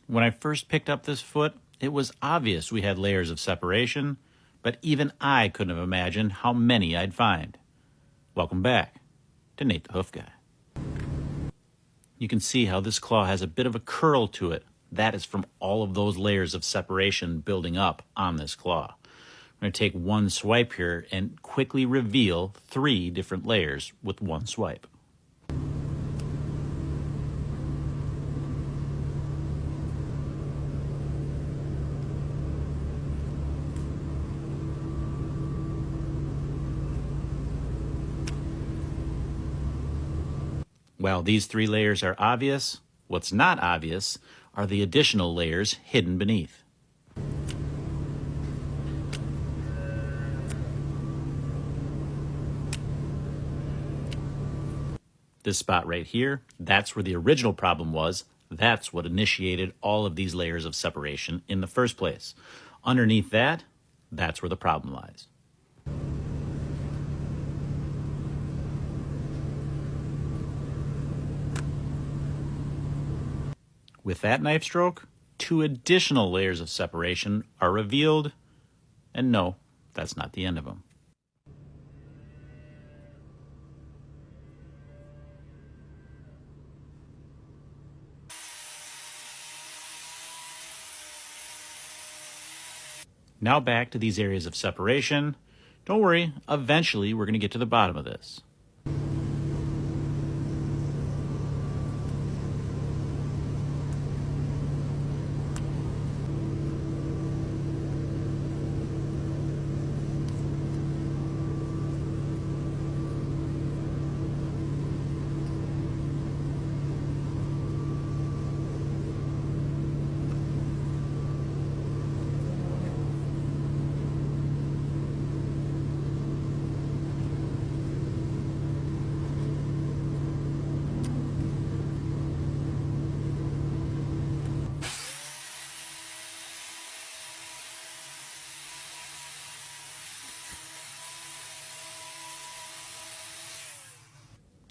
When I first picked up this foot, it was obvious we had layers of separation, but even I couldn't have imagined how many I'd find. Welcome back to Nate the Hoof Guy. You can see how this claw has a bit of a curl to it. That is from all of those layers of separation building up on this claw. I'm going to take one swipe here and quickly reveal 3 different layers with one swipe. While these 3 layers are obvious, what's not obvious are the additional layers hidden beneath. This spot right here, that's where the original problem was. That's what initiated all of these layers of separation in the first place. Underneath that, that's where the problem lies. With that knife stroke, 2 additional layers of separation are revealed, and no, that's not the end of them. Now back to these areas of separation. Don't worry, eventually we're going to get to the bottom of this.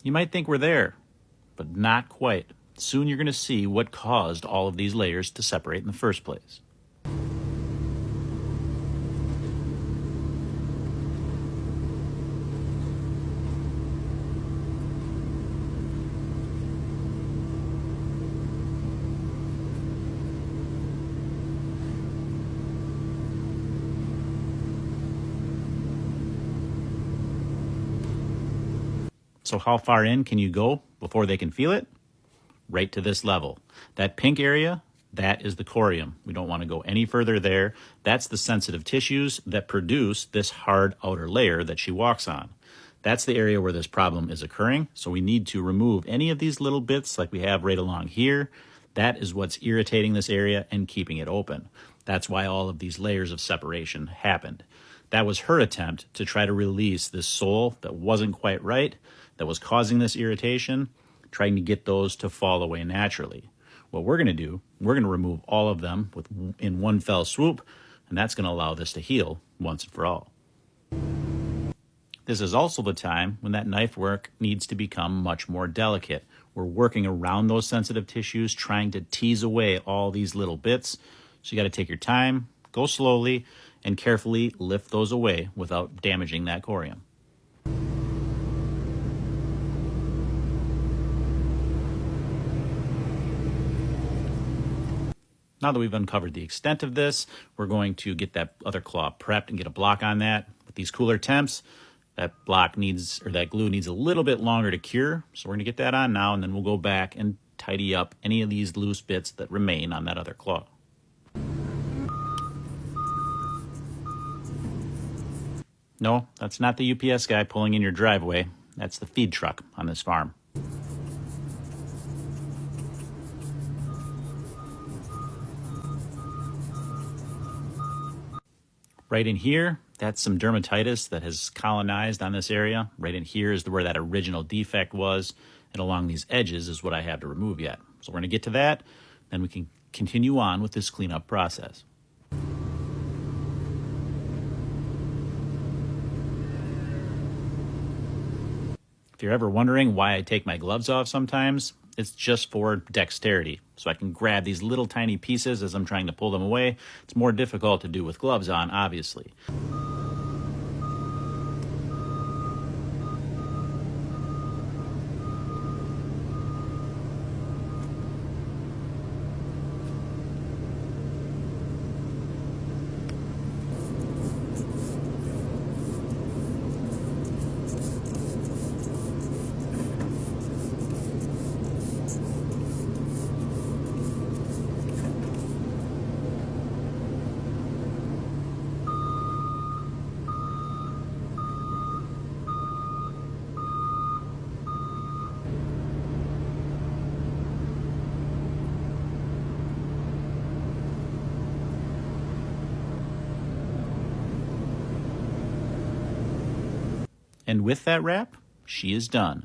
You might think we're there, but not quite. Soon you're going to see what caused all of these layers to separate in the first place. So how far in can you go before they can feel it? Right to this level. That pink area, that is the corium. We don't want to go any further there. That's the sensitive tissues that produce this hard outer layer that she walks on. That's the area where this problem is occurring. So we need to remove any of these little bits like we have right along here. That is what's irritating this area and keeping it open. That's why all of these layers of separation happened. That was her attempt to try to release this sole that wasn't quite right, that was causing this irritation, trying to get those to fall away naturally. What we're going to do, we're going to remove all of them in one fell swoop, and that's going to allow this to heal once and for all. This is also the time when that knife work needs to become much more delicate. We're working around those sensitive tissues, trying to tease away all these little bits. So you got to take your time, go slowly, and carefully lift those away without damaging that corium. Now that we've uncovered the extent of this, we're going to get that other claw prepped and get a block on that. With these cooler temps, that block needs, or that glue needs a little bit longer to cure. So we're going to get that on now, and then we'll go back and tidy up any of these loose bits that remain on that other claw. No, that's not the UPS guy pulling in your driveway. That's the feed truck on this farm. Right in here, that's some dermatitis that has colonized on this area. Right in here is where that original defect was, and along these edges is what I have to remove yet. So we're going to get to that, then we can continue on with this cleanup process. If you're ever wondering why I take my gloves off sometimes, It's just for dexterity. So I can grab these little tiny pieces as I'm trying to pull them away. It's more difficult to do with gloves on, obviously. And with that wrap, she is done.